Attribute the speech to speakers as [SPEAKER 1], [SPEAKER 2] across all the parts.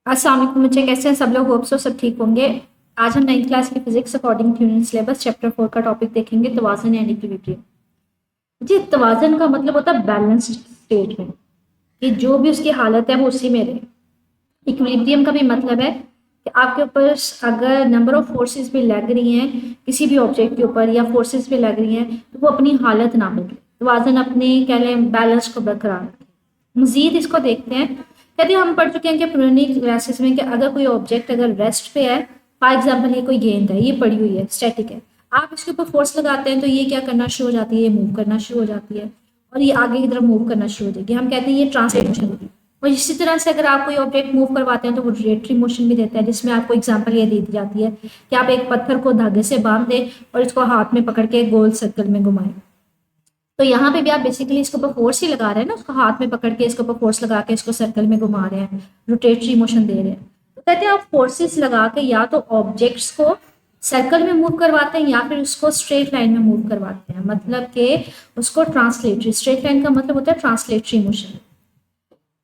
[SPEAKER 1] अस्सलाम वालेकुम बच्चे, कैसे हैं सब लोग? होप सो सब ठीक होंगे। आज हम 9th क्लास की physics according to unit syllabus chapter 4 का टॉपिक देखेंगे, तवाज़ुन यानी इक्विलिब्रियम। जी, तवाज़ुन का मतलब होता है बैलेंस्ड स्टेट में, कि जो भी उसकी हालत है वो उसी में रहे। इक्विलिब्रियम का भी मतलब है कि आपके ऊपर अगर नंबर ऑफ फोर्सेस भी लग रही हैं किसी भी ऑब्जेक्ट के ऊपर, या फोर्सेस भी लग रही हैं, तो वो अपनी हालत ना बदले, तवाज़ुन अपने कह लें बैलेंस को बरकरार रखे। मजीद इसको देखते हैं। कहते हैं हम पढ़ चुके हैं कि पुरानी क्लासेस में कि अगर कोई ऑब्जेक्ट अगर रेस्ट पे है, फॉर एग्जाम्पल ये कोई गेंद है, ये पड़ी हुई है, स्टैटिक है, आप इसके ऊपर फोर्स लगाते हैं तो ये क्या करना शुरू हो जाती है, ये मूव करना शुरू हो जाती है और ये आगे की तरफ मूव करना शुरू हो जाएगी। हम कहते हैं ये ट्रांसलेट मोशन होगी। और इसी तरह से अगर आप कोई ऑब्जेक्ट मूव करवाते हैं तो वो रोटेटरी मोशन भी देता है, जिसमें आपको एग्जांपल ये दे दी जाती है कि आप एक पत्थर को धागे से बांध दें और इसको हाथ में पकड़ के गोल सर्कल में घुमाएं। तो यहाँ पे भी आप बेसिकली इसके ऊपर फोर्स ही लगा रहे हैं ना, उसको हाथ में पकड़ के इसके ऊपर फोर्स लगा के इसको सर्कल में घुमा रहे हैं, रोटेटरी मोशन दे रहे हैं। तो कहते हैं आप फोर्सेस लगा के या तो ऑब्जेक्ट्स को सर्कल में मूव करवाते हैं या फिर उसको स्ट्रेट लाइन में मूव करवाते हैं, मतलब कि उसको ट्रांसलेटरी, स्ट्रेट लाइन का मतलब होता है ट्रांसलेटरी मोशन।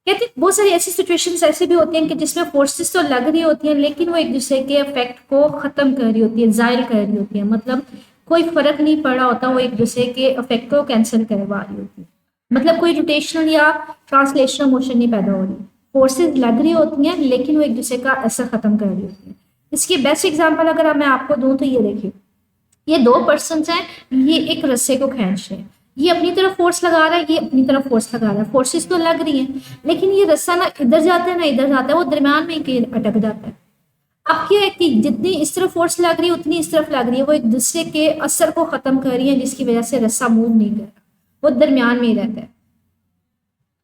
[SPEAKER 1] कहते हैं बहुत सारी ऐसी सिचुएशंस ऐसी भी होती हैं कि जिसमें फोर्सेस तो लग रही होती हैं लेकिन वो एक दूसरे के इफेक्ट को खत्म कर रही होती है, जायल कर रही होती है, मतलब कोई फर्क नहीं पड़ा होता, वो एक दूसरे के इफेक्ट को कैंसिल करवा रही होती है, मतलब कोई रोटेशनल या ट्रांसलेशनल मोशन नहीं पैदा हो रही। फोर्सेस लग रही होती हैं लेकिन वो एक दूसरे का असर खत्म कर रही होती है। इसकी बेस्ट एग्जाम्पल अगर मैं आपको दूं तो ये देखिए, ये दो पर्सन हैं, ये एक रस्से को खींच रहे हैं, ये अपनी तरफ फोर्स लगा रहा है, ये अपनी तरफ फोर्स लगा रहा है, फोर्सेस तो लग रही हैं लेकिन ये रस्सा ना इधर जाता है ना इधर जाता है, वो दरम्यान में ही अटक जाता है। अब क्या है कि जितनी इस तरफ फोर्स लग रही है उतनी इस तरफ लग रही है, वो एक दूसरे के असर को खत्म कर रही है, जिसकी वजह से रस्सा मूव नहीं कर रहा, वो दरम्यान में ही रहता है।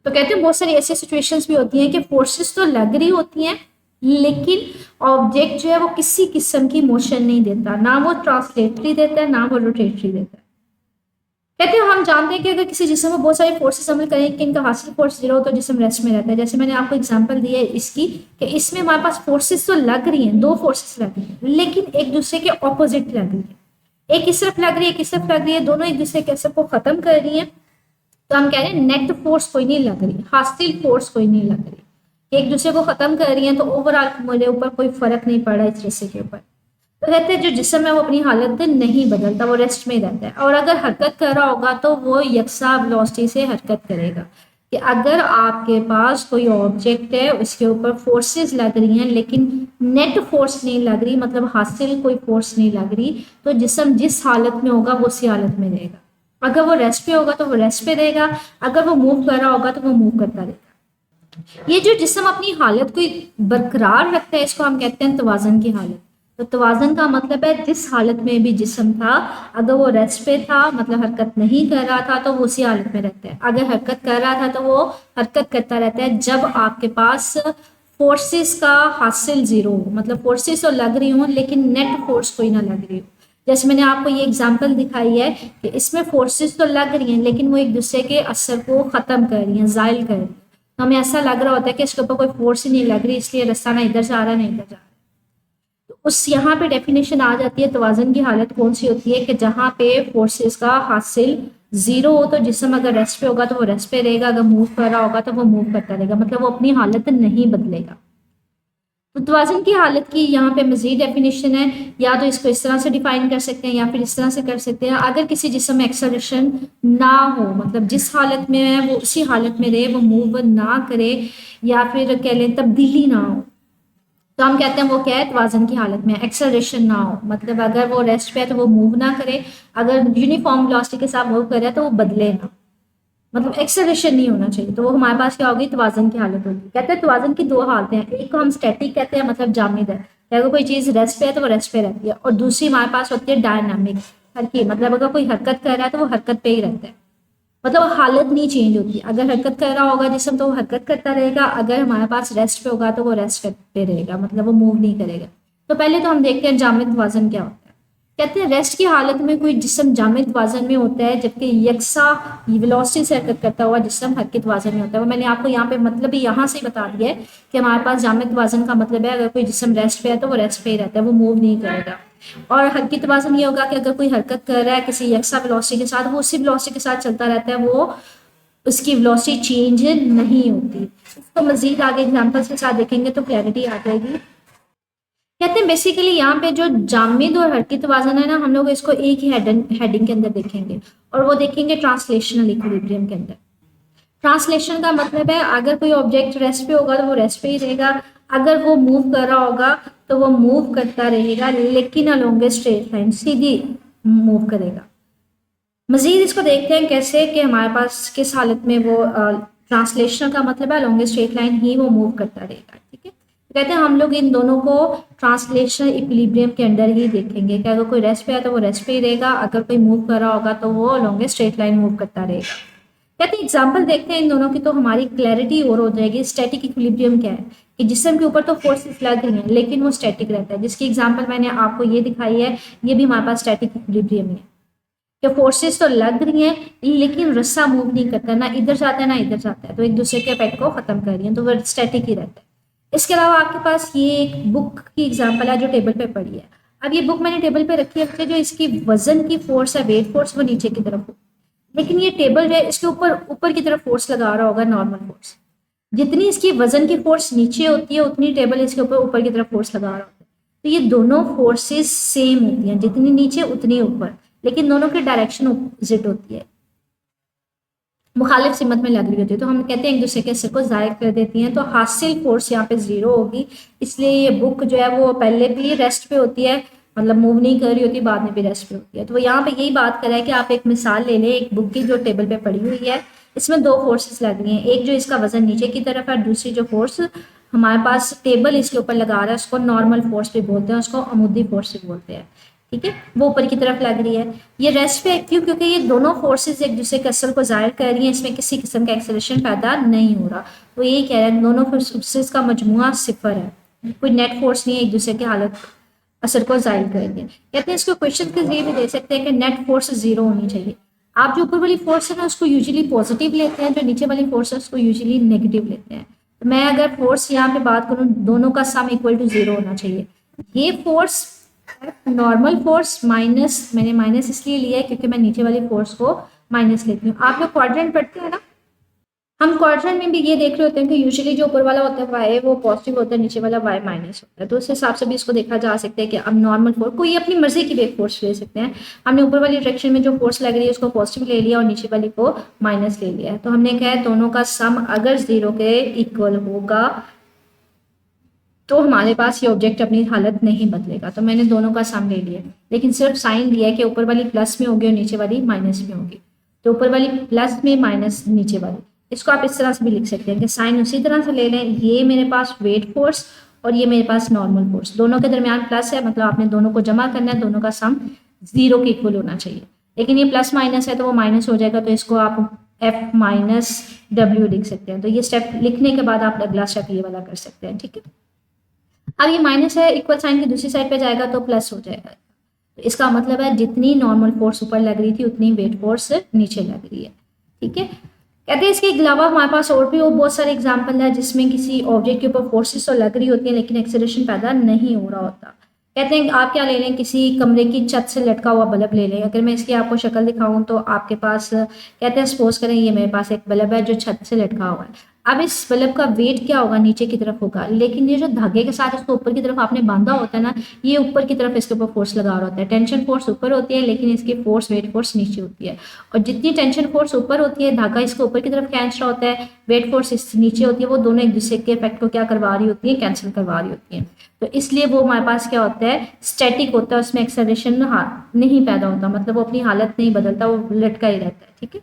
[SPEAKER 1] तो कहते हैं बहुत सारी ऐसी सिचुएशंस भी होती हैं कि फोर्सेस तो लग रही होती हैं लेकिन ऑब्जेक्ट जो है वो किसी किस्म की मोशन नहीं देता, ना वो ट्रांसलेटरी देता है ना वो रोटेटरी देता है। कहते हैं हम जानते हैं कि अगर किसी जिस्म में बहुत सारी फोर्सेस अमल करें कि इनका हासिल फोर्स जीरो हो तो जिस्म रेस्ट में रहता है। जैसे मैंने आपको एग्जांपल दी है इसकी कि इसमें हमारे पास फोर्सेस तो लग रही हैं, दो फोर्सेस लग रही हैं लेकिन एक दूसरे के ऑपोजिट लग रही है, एक इस तरफ लग रही है एक इस तरफ लग रही है, दोनों एक दूसरे के असर को खत्म कर रही है। तो हम कह रहे हैं नेट फोर्स कोई नहीं लग रही, हासिल फोर्स कोई नहीं लग रही, एक दूसरे को खत्म कर रही है, तो ओवरऑल मेरे ऊपर कोई फर्क नहीं पड़ रहा इस रस्से के ऊपर। तो कहते हैं जो जिस्म है वो अपनी हालत नहीं बदलता, वो रेस्ट में रहता है, और अगर हरकत कर रहा होगा तो वो यकसा वेलोसिटी से हरकत करेगा। कि अगर आपके पास कोई ऑब्जेक्ट है उसके ऊपर फोर्सेस लग रही हैं लेकिन नेट फोर्स नहीं लग रही, मतलब हासिल कोई फोर्स नहीं लग रही, तो जिस्म जिस हालत में होगा वो उसी हालत में रहेगा। अगर वो रेस्ट पे होगा तो वो रेस्ट पे रहेगा, अगर वो मूव कर रहा होगा तो वो मूव करता रहेगा। ये जो जिस्म अपनी हालत को बरकरार रखता है इसको हम कहते हैं तवाज़ुन की हालत। तो तवाज़ुन का मतलब है जिस हालत में भी जिस्म था, अगर वो रेस्ट पे था मतलब हरकत नहीं कर रहा था तो वो उसी हालत में रहता है, अगर हरकत कर रहा था तो वो हरकत करता रहता है। जब आपके पास फोर्सेस का हासिल जीरो हो, मतलब फोर्सेस तो लग रही हो लेकिन नेट फोर्स कोई ना लग रही हो। जैसे मैंने आपको ये एग्जांपल दिखाई है कि इसमें फोर्सेस तो लग रही हैं लेकिन वो एक दूसरे के असर को ख़त्म कर रही हैं, जायल कर रही हैं। तो हमें ऐसा लग रहा होता है कि इसके ऊपर कोई फोर्स ही नहीं लग रही, इसलिए रास्ता ना इधर जा रहा है ना इधर जा रहा है। तो उस यहाँ पे डेफिनेशन आ जाती है तवाज़ुन की हालत कौन सी होती है कि जहाँ पे फोर्सेस का हासिल जीरो हो, तो जिस्म अगर रेस्ट पे होगा तो वो रेस्ट पे रहेगा, अगर मूव कर रहा होगा तो वो मूव करता रहेगा, मतलब वो अपनी हालत नहीं बदलेगा। तो तवाज़ुन की हालत की यहाँ पे मज़ीद डेफिनेशन है, या तो इसको इस तरह से डिफाइन कर सकते हैं या फिर इस तरह से कर सकते हैं। अगर किसी जिस्म में एक्सेलरेशन ना हो, मतलब जिस हालत में है वो उसी हालत में रहे, वो मूव ना करे या फिर कह लें तब्दीली ना हो, तो हम कहते हैं वो क्या है तवाज़ुन की हालत में। एक्सेलरेशन ना हो मतलब अगर वो रेस्ट पे है तो वो मूव ना करे, अगर यूनिफॉर्म वेलोसिटी के साथ मूव करे तो वो बदले ना, मतलब एक्सेलरेशन नहीं होना चाहिए, तो वो हमारे पास क्या होगी तवाज़ुन की हालत होगी। कहते हैं तवाज़ुन की दो हालतें हैं, एक को हम स्टैटिक कहते हैं मतलब जामिद है, अगर कोई चीज़ रेस्ट पे है तो वो रेस्ट पे रहती है, और दूसरी हमारे पास होती है डायनामिक, हल्की, मतलब अगर कोई हरकत कर रहा है तो वो हरकत पे ही रहता है, मतलब हालत नहीं चेंज होती। अगर हरकत कर रहा होगा जिसम तो वो हरकत करता रहेगा, अगर हमारे पास रेस्ट पे होगा तो वो रेस्ट पे रहेगा, मतलब वो मूव नहीं करेगा। तो पहले तो हम देखते हैं जामिद तवाज़ुन क्या होता है। कहते हैं रेस्ट की हालत में कोई जिस्म जामिद तवाज़ुन में होता है, जबकि यकसा वेलोसिटी से हरकत करता हुआ जिस्म हरकत तवाज़ुन में होता है। वो मैंने आपको यहाँ पे मतलब यहाँ से बता दिया है कि हमारे पास जामिद तवाज़ुन का मतलब है अगर कोई जिस्म रेस्ट पे है तो वो रेस्ट पे ही रहता है, वो मूव नहीं करेगा। और हरकत तवाज़ुन ये होगा कि अगर कोई हरकत कर रहा है किसी यकसा वेलोसिटी के साथ, वो उसी वेलोसिटी के साथ चलता रहता है, वो उसकी वेलोसिटी चेंज नहीं होती। इसको मजीद आगे एग्जांपल्स के साथ देखेंगे तो क्लैरिटी आ जाएगी। कहते हैं बेसिकली यहाँ पे जो जामिद और हरकती तवाज़ुन है ना, हम लोग इसको एक ही हेडिंग के अंदर देखेंगे, और वो देखेंगे ट्रांसलेशनल इक्विलिब्रियम के अंदर। ट्रांसलेशन का मतलब है अगर कोई ऑब्जेक्ट रेस्ट पे होगा तो वो रेस्ट पे ही रहेगा, अगर वो मूव कर रहा होगा तो वो मूव करता रहेगा, लेकिन along a straight line, Sidhi move करेगा। मजीद इसको देखते हैं कैसे कि हमारे पास किस हालत में वो ट्रांसलेशन का मतलब है अलोंग ए स्ट्रेट लाइन ही वो मूव करता रहेगा। ठीक है, तो कहते हैं हम लोग इन दोनों को ट्रांसलेशनल इक्विलिब्रियम के अंदर ही देखेंगे कि अगर कोई रेस्ट पे है तो वो रेस्ट पे ही रहेगा, अगर कोई मूव कर रहा होगा तो वो along a straight line move करता रहेगा। कहते हैं एग्जाम्पल देखते हैं इन दोनों की तो हमारी क्लैरिटी और हो जाएगी। स्टैटिक इक्विलिब्रियम क्या है कि जिस्म के ऊपर तो फोर्सेस लग रही हैं लेकिन वो स्टैटिक रहता है, जिसकी एग्जांपल मैंने आपको ये दिखाई है, ये भी हमारे पास स्टैटिक इक्विलिब्रियम है कि फोर्सेस तो लग रही हैं लेकिन रस्सा मूव नहीं करता, ना इधर जाता है ना इधर जाता है, तो एक दूसरे के इफेक्ट को खत्म कर रही है, तो वो स्टैटिक ही रहता है। इसके अलावा आपके पास ये एक बुक की एग्जाम्पल है जो टेबल पे पड़ी है। अब ये बुक मैंने टेबल पे रखी है, जो इसकी वजन की फोर्स है, वेट फोर्स, वो नीचे की तरफ हो, लेकिन ये टेबल जो है इसके ऊपर ऊपर की तरफ फोर्स लगा रहा होगा, नॉर्मल फोर्स। जितनी इसकी वजन की फोर्स नीचे होती है उतनी टेबल इसके ऊपर ऊपर की तरफ फोर्स लगा रहा होता है। तो ये दोनों फोर्सेस सेम होती हैं, जितनी नीचे उतनी ऊपर, लेकिन दोनों की डायरेक्शन अपोजिट होती है, मुखालिफ सिमत में लग रही होती है। तो हम कहते हैं एक दूसरे के असर को ज़ाहिर कर देती हैं, तो हासिल फोर्स यहाँ पे जीरो होगी। इसलिए ये बुक जो है वो पहले भी रेस्ट पे होती है, मतलब मूव नहीं कर रही होती, बाद में भी रेस्ट पे होती है। तो वो यहाँ पे यही बात कर रहा है कि आप एक मिसाल ले लें, एक बुक की जो टेबल पे पड़ी हुई है, इसमें दो फोर्सेस लग रही हैं, एक जो इसका वजन नीचे की तरफ है, दूसरी जो फोर्स हमारे पास टेबल इसके ऊपर लगा रहा है उसको नॉर्मल फोर्स भी बोलते हैं, उसको अमुदी फोर्स भी बोलते हैं। ठीक है, वो ऊपर की तरफ लग रही है। ये रेस्ट पे क्यों? क्योंकि ये दोनों फोर्सेस एक दूसरे के असर को जाहिर कर रही हैं, इसमें किसी किस्म का एक्सेलरेशन पैदा नहीं हो रहा। वो यही कह रहे हैं दोनों फोर्सेस का मजमुआ सिफर है, कोई नेट फोर्स नहीं है एक दूसरे के हालत असर को जाहिर कर रही है। कहते हैं इसको क्वेश्चन के जरिए भी दे सकते हैं कि नेट फोर्स जीरो होनी चाहिए। आप जो ऊपर वाली फोर्स है ना उसको यूजुअली पॉजिटिव लेते हैं, जो नीचे वाली फोर्स है उसको यूजुअली नेगेटिव लेते हैं। तो मैं अगर फोर्स यहाँ पे बात करूँ, दोनों का सम इक्वल टू जीरो होना चाहिए। ये फोर्स नॉर्मल फोर्स माइनस, मैंने माइनस इसलिए लिया है क्योंकि मैं नीचे वाली फोर्स को माइनस लेती हूँ। आप लोग क्वाड्रेंट पढ़ते हैं ना, हम क्वाड्रेंट में भी ये देख रहे होते हैं कि यूजुअली जो ऊपर वाला होता है वाई वो पॉजिटिव होता है, नीचे वाला वाई माइनस होता है। तो उस हिसाब से भी इसको देखा जा सकता है कि अब नॉर्मल फोर्स कोई अपनी मर्जी की भी एक फोर्स ले सकते हैं। हमने ऊपर वाली डायरेक्शन में जो फोर्स लग रही है उसको पॉजिटिव ले लिया और नीचे वाली को माइनस ले लिया है। तो हमने कहा है दोनों का सम अगर जीरो के इक्वल होगा तो हमारे पास ये ऑब्जेक्ट अपनी हालत नहीं बदलेगा। तो मैंने दोनों का सम ले लिया, लेकिन सिर्फ साइन दिया है कि ऊपर वाली प्लस में होगी और नीचे वाली माइनस में होगी। तो ऊपर वाली प्लस में, माइनस नीचे वाली। इसको आप इस तरह से भी लिख सकते हैं कि साइन उसी तरह से ले लें, ये मेरे पास वेट फोर्स और ये मेरे पास नॉर्मल फोर्स, दोनों के दरमियान प्लस है, मतलब आपने दोनों को जमा करना है, दोनों का सम जीरो के इक्वल होना चाहिए। लेकिन ये प्लस माइनस है तो वो माइनस हो जाएगा, तो इसको आप एफ माइनस डब्ल्यू लिख सकते हैं। तो ये स्टेप लिखने के बाद आप अगला स्टेप ये वाला कर सकते हैं। ठीक है, अब ये माइनस है, इक्वल साइन की दूसरी साइड पे जाएगा तो प्लस हो जाएगा। तो इसका मतलब है जितनी नॉर्मल फोर्स ऊपर लग रही थी उतनी वेट फोर्स नीचे लग रही है। ठीक है, कहते हैं इसके अलावा हमारे पास और भी बहुत सारे एग्जाम्पल है जिसमें किसी ऑब्जेक्ट के ऊपर फोर्सेस तो लग रही होती है लेकिन एक्सेलरेशन पैदा नहीं हो रहा होता। कहते हैं आप क्या ले लें, किसी कमरे की छत से लटका हुआ बल्ब ले लें। अगर मैं इसकी आपको शक्ल दिखाऊं तो आपके पास, कहते हैं सपोज करें ये मेरे पास एक बल्ब है जो छत से लटका हुआ है। अब इस बल्ब का वेट क्या होगा, नीचे की तरफ होगा, लेकिन ये जो धागे के साथ इसको ऊपर की तरफ आपने बांधा होता है ना, ये ऊपर की तरफ इसके ऊपर फोर्स लगा रहा होता है। टेंशन फोर्स ऊपर होती है लेकिन इसकी फोर्स, वेट फोर्स नीचे होती है। और जितनी टेंशन फोर्स ऊपर होती है, धागा इसको ऊपर की तरफ खींच रहा होता है, वेट फोर्स इस नीचे होती है, वो दोनों एक दूसरे के इफेक्ट को क्या करवा रही होती है, कैंसिल करवा रही होती है। तो इसलिए वो हमारे पास क्या होता है, स्टैटिक होता है, उसमें एक्सेलरेशन नहीं पैदा होता, मतलब वो अपनी हालत नहीं बदलता, वो लटका ही रहता है। ठीक है,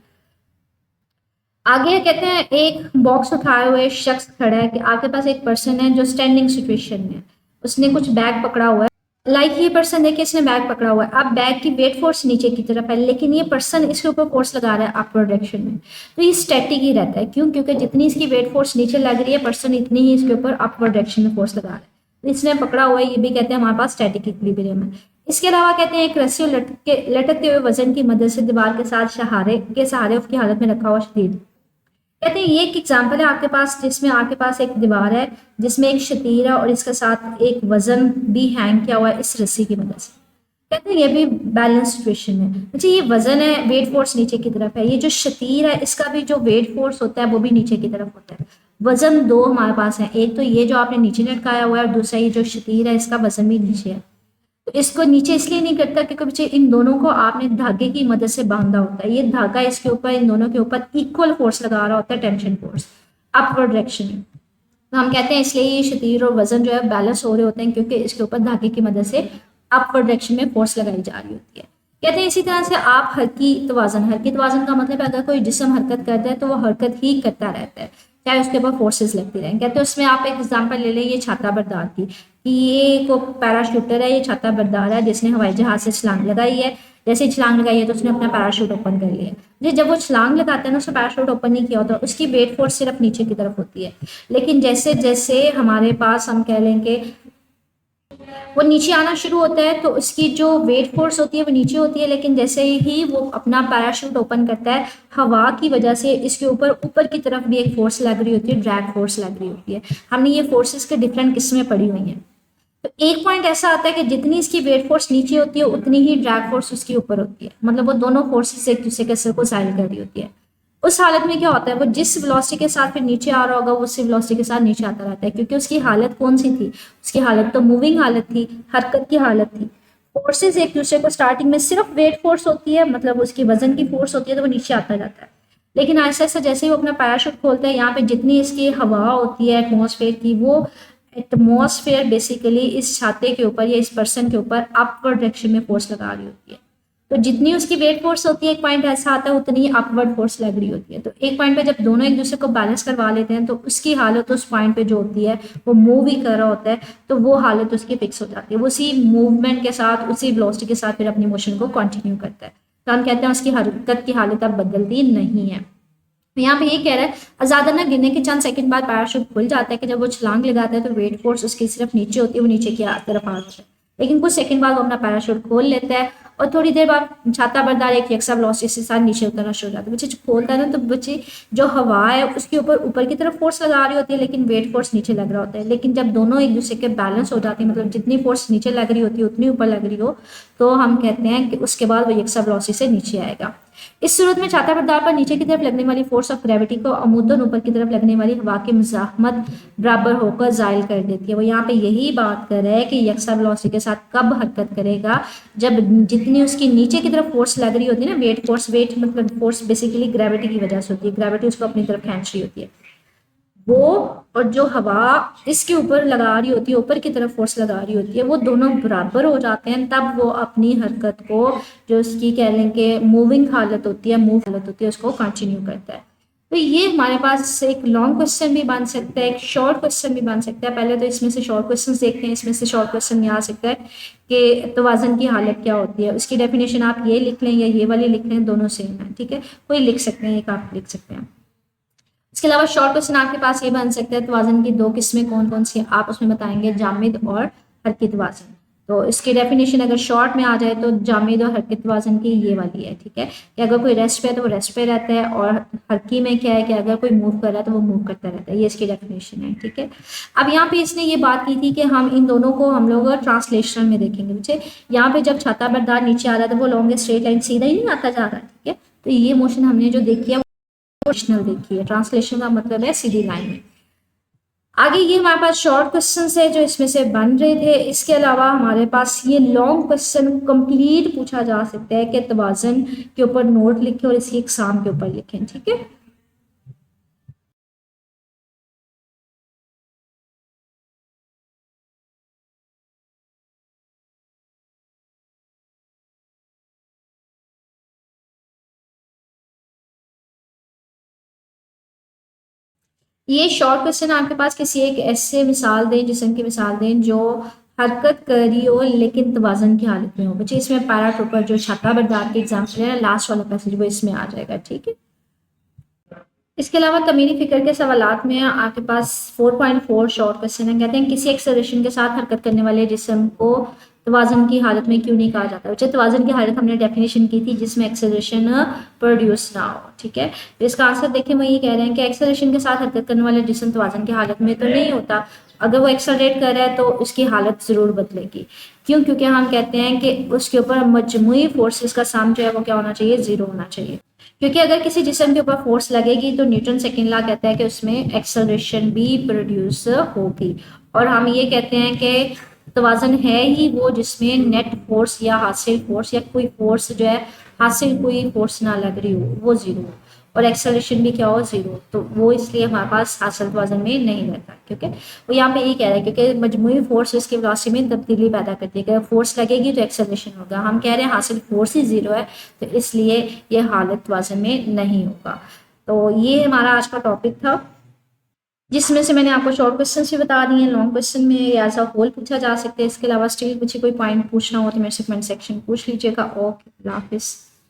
[SPEAKER 1] आगे कहते हैं एक बॉक्स उठाए हुए शख्स खड़ा है कि आपके पास एक पर्सन है जो स्टैंडिंग सिचुएशन में, उसने कुछ बैग पकड़ा हुआ है। लाइक ये पर्सन है कि इसने बैग पकड़ा हुआ है। अब बैग की वेट फोर्स नीचे की तरफ है लेकिन ये पर्सन इसके ऊपर फोर्स लगा रहा है अपवर्ड डायरेक्शन में, तो ये स्टैटिक ही रहता है। क्यों? क्योंकि जितनी इसकी वेट फोर्स नीचे लग रही है, पर्सन इतनी ही इसके ऊपर अपवर्ड डायरेक्शन में फोर्स लगा रहा है, तो इसने पकड़ा हुआ है। ये भी कहते हैं हमारे पास स्टैटिक इक्विलिब्रियम है। इसके अलावा कहते हैं एक रस्सी लटकते हुए वजन की मदद से दीवार के साथ सहारे उसकी हालत में रखा हुआ शदीद। कहते हैं ये एक एग्जाम्पल है आपके पास, जिसमें आपके पास एक दीवार है जिसमें एक शतीर है और इसके साथ एक वजन भी हैंग किया हुआ है इस रस्सी की मदद से। कहते हैं ये भी बैलेंस सिचुएशन है। अच्छा ये वजन है, वेट फोर्स नीचे की तरफ है, ये जो शतीर है इसका भी जो वेट फोर्स होता है वो भी नीचे की तरफ होता है। वजन दो हमारे पास है, एक तो ये जो आपने नीचे लटकाया हुआ है और दूसरा ये जो शतीर है इसका वजन भी नीचे है। तो इसको नीचे इसलिए नहीं करता क्योंकि बच्चे इन दोनों को आपने धागे की मदद से बांधा होता है, ये धागा इसके ऊपर इन दोनों के ऊपर इक्वल फोर्स लगा रहा होता है, टेंशन फोर्स अपवर्ड डायरेक्शन में। तो हम कहते हैं इसलिए ये शतीर और वजन जो है बैलेंस हो रहे होते हैं क्योंकि इसके ऊपर धागे की मदद से अपवर्ड डायरेक्शन में फोर्स लगाई जा रही होती है। कहते हैं इसी तरह से आप हरकी तवाज़न का मतलब है अगर कोई जिस्म हरकत करता है तो वो हरकत ही करता रहता है चाहे उसके ऊपर फोर्सेस लगती रहें। कहते हैं उसमें आप एक एग्जांपल ले लें, ये छाता बरदार की कि ये को पैराशूटर है, ये छाता बरदार है जिसने हवाई जहाज से छलांग लगाई है। जैसे ही छलांग लगाई है तो उसने अपना पैराशूट ओपन कर लिया। जी जब वो छलांग लगाता है ना उसने पैराशूट ओपन नहीं किया होता, उसकी वेट फोर्स सिर्फ नीचे की तरफ होती है। लेकिन जैसे जैसे हमारे पास हम कह लेंगे वो नीचे आना शुरू होता है तो उसकी जो वेट फोर्स होती है वो नीचे होती है, लेकिन जैसे ही वो अपना पैराशूट ओपन करता है हवा की वजह से इसके ऊपर ऊपर की तरफ भी एक फोर्स लग रही होती है, ड्रैग फोर्स लग रही होती है। हमने ये फोर्सेस के डिफरेंट किस्में पढ़ी हुई हैं। तो एक पॉइंट ऐसा आता है कि जितनी इसकी वेट फोर्स नीचे होती है उतनी ही ड्रैग फोर्स उसके ऊपर होती है, मतलब वो दोनों फोर्सेस एक दूसरे के सर को साइड कर रही होती है। उस हालत में क्या होता है, वो जिस वेलोसिटी के साथ फिर नीचे आ रहा होगा वो उसी वेलोसिटी के साथ नीचे आता रहता है, क्योंकि उसकी हालत कौन सी थी, उसकी हालत तो मूविंग हालत थी, हरकत की हालत थी। फोर्सेस एक दूसरे को स्टार्टिंग में सिर्फ वेट फोर्स होती है, मतलब उसकी वजन की फोर्स होती है तो वो नीचे आता जाता है। लेकिन ऐसा ऐसा जैसे ही वो अपना पैराशूट खोलता है यहाँ पे जितनी इसकी हवा होती है एटमॉस्फेयर की, वो एटमॉस्फेयर बेसिकली इस छाते के ऊपर या इस पर्सन के ऊपर अपवर्ड डायरेक्शन में फोर्स लगा रही होती है। तो जितनी उसकी वेट फोर्स होती है एक पॉइंट ऐसा आता है उतनी अपवर्ड फोर्स लग रही होती है। तो एक पॉइंट पे जब दोनों एक दूसरे को बैलेंस करवा लेते हैं तो उसकी हालत उस पॉइंट पे जो होती है वो मूव ही कर रहा होता है, तो वो हालत उसकी फिक्स हो जाती है, वो उसी मूवमेंट के साथ उसी वेलोसिटी के साथ फिर अपनी मोशन को कंटिन्यू करता है। तो हम कहते हैं उसकी हरकत की हालत अब बदलती नहीं है। यहाँ पे ये कह रहा है आजादाना गिरने के चंद सेकंड बाद पैराशूट खुल जाता है कि जब वो छलांग लगाता है तो वेट फोर्स उसकी सिर्फ नीचे होती है, वो नीचे की तरफ आती है। लेकिन कुछ सेकंड बाद वो अपना पैराशूट खोल लेता है और थोड़ी देर बाद छाता बरदार एक यकसा वेलोसिटी के साथ नीचे उतरना शुरू हो जाता है। बच्चे जो खोलता है ना तो बच्चे जो हवा है उसके ऊपर की तरफ फोर्स लगा रही होती है लेकिन वेट फोर्स नीचे लग रहा होता है। लेकिन जब दोनों एक दूसरे के बैलेंस हो जाती है, मतलब जितनी फोर्स नीचे लग रही होती है उतनी ऊपर लग रही हो, तो हम कहते हैं कि उसके बाद वो यकसा वेलोसिटी से नीचे आएगा। इस सूरत में छाता बरदार पर नीचे की तरफ लगने वाली फोर्स ऑफ ग्रेविटी को अमूदन ऊपर की तरफ लगने वाली हवा की मुज़ाहमत बराबर होकर जायल कर देती है। वो यहाँ पे यही बात कर रहा है कि यकसा वेलोसिटी के साथ कब हरकत करेगा, जब जितनी उसकी नीचे की तरफ फोर्स लग रही होती है ना, वेट फोर्स, वेट मतलब फोर्स बेसिकली ग्रेविटी की वजह से होती है, ग्रेविटी उसको अपनी तरफ खींच रही होती है वो, और जो हवा इसके ऊपर लगा रही होती है, ऊपर की तरफ फोर्स लगा रही होती है, वो दोनों बराबर हो जाते हैं, तब वो अपनी हरकत को जो उसकी कह लें कि मूविंग हालत होती है, मूव हालत होती है, उसको कंटिन्यू करता है। तो ये हमारे पास एक लॉन्ग क्वेश्चन भी बन सकता है, एक शॉर्ट क्वेश्चन भी बन सकता है। पहले तो इसमें से शॉर्ट क्वेश्चन देखते हैं। इसमें से शॉर्ट क्वेश्चन ये आ सकता है कि तवाज़न की हालत क्या होती है, उसकी डेफिनेशन आप ये लिख लें या ये वाली लिख लें, दोनों सेम है, ठीक है, कोई लिख सकते हैं, एक आप लिख सकते हैं। इसके अलावा शॉर्ट क्वेश्चन आपके पास ये बन सकता है तवाज़न की दो किस्में कौन कौन सी, आप उसमें बताएंगे जामिद और हरकी तवाज़न। तो इसकी डेफिनेशन अगर शॉर्ट में आ जाए तो जामिद और हरकी तवाज़न की ये वाली है, ठीक है, कि अगर कोई रेस्ट पे है तो वो रेस्ट पे रहता है, और हरकी में क्या है कि अगर कोई मूव कर रहा है तो वो मूव करता रहता है, ये इसकी डेफिनेशन है, ठीक है। अब यहाँ पे इसने ये बात की थी कि हम इन दोनों को हम लोग ट्रांसलेशन में देखेंगे। बच्चे यहाँ पे जब छाता बरदार नीचे आ रहा था वो लॉन्ग स्ट्रेट लाइन सीधा ही नहीं आता जा रहा है, ठीक है, तो ये मोशन हमने जो देखी है ट्रांसलेशनल देखी है। ट्रांसलेशन का मतलब है सीधी लाइन में। आगे ये हमारे पास शॉर्ट क्वेश्चन है जो इसमें से बन रहे थे। इसके अलावा हमारे पास ये लॉन्ग क्वेश्चन कंप्लीट पूछा जा सकता है कि तवाज़न के ऊपर नोट लिखें और इसकी एग्जाम के ऊपर लिखें, ठीक है। ये शॉर्ट क्वेश्चन आपके पास किसी एक ऐसे मिसाल दें, जिसम की मिसाल दें जो हरकत कर रही हो लेकिन तवाज़न की हालत में हो। बच्चे इसमें पैराट्रूपर जो छाता बरदार के एग्जाम्पल है, लास्ट वाला पैसेज वो इसमें आ जाएगा, ठीक है। इसके अलावा तमीनी फिक्र के सवालात में आपके पास 4.4 शॉर्ट क्वेश्चन है। कहते हैं किसी एक्सेलरेशन के साथ हरकत करने वाले जिस्म को तवाज़न की हालत में क्यों नहीं कहा जाता। बच्चे तवाज़न की हालत हमने डेफिनेशन की थी जिसमें एक्सेलरेशन प्रोड्यूस ना हो, ठीक है। तो इसका आंसर देखें, वो ये कह रहे हैं कि एक्सेलरेशन के साथ हरकत करने वाले जिस्म तवाज़न की हालत में तो नहीं होता, अगर वो एक्सेलरेट कर रहा है तो उसकी हालत ज़रूर बदलेगी। क्यों? क्योंकि हम कहते हैं कि उसके ऊपर मजमूई फोर्सेस का सम जो है वो क्या होना चाहिए, ज़ीरो होना चाहिए। क्योंकि अगर किसी जिस्म के ऊपर फोर्स लगेगी तो न्यूटन सेकंड लॉ कहता है कि उसमें एक्सेलरेशन भी प्रोड्यूस होगी। और हम ये कहते हैं कि तवाज़न है ही वो जिसमें नेट फोर्स या हासिल फोर्स या कोई फोर्स जो है, हासिल कोई फोर्स ना लग रही हो, वो ज़ीरो हो, और एक्सेलरेशन भी क्या हो, ज़ीरो। तो वो इसलिए हमारे पास हासिल तवाज़न में नहीं रहता। क्योंकि वो यहाँ पे ये कह रहा है क्योंकि मजमूई फोर्स इसकी वेलोसिटी में तब्दीली पैदा करती है। अगर फोर्स लगेगी तो एक्सेलरेशन होगा। हम कह रहे हैं हासिल फोर्स ही ज़ीरो है, तो इसलिए ये हालत तवाज़न में नहीं होगा। तो ये हमारा आज का टॉपिक था, जिसमें से मैंने आपको शॉर्ट क्वेश्चन भी बता दिए। लॉन्ग क्वेश्चन में एज अ होल पूछा जा सकते हैं। इसके अलावा स्टिल कुछ कोई पॉइंट पूछना हो तो मेरे से कमेंट सेक्शन पूछ लीजिएगा। ओके, अल्लाह हाफिज़।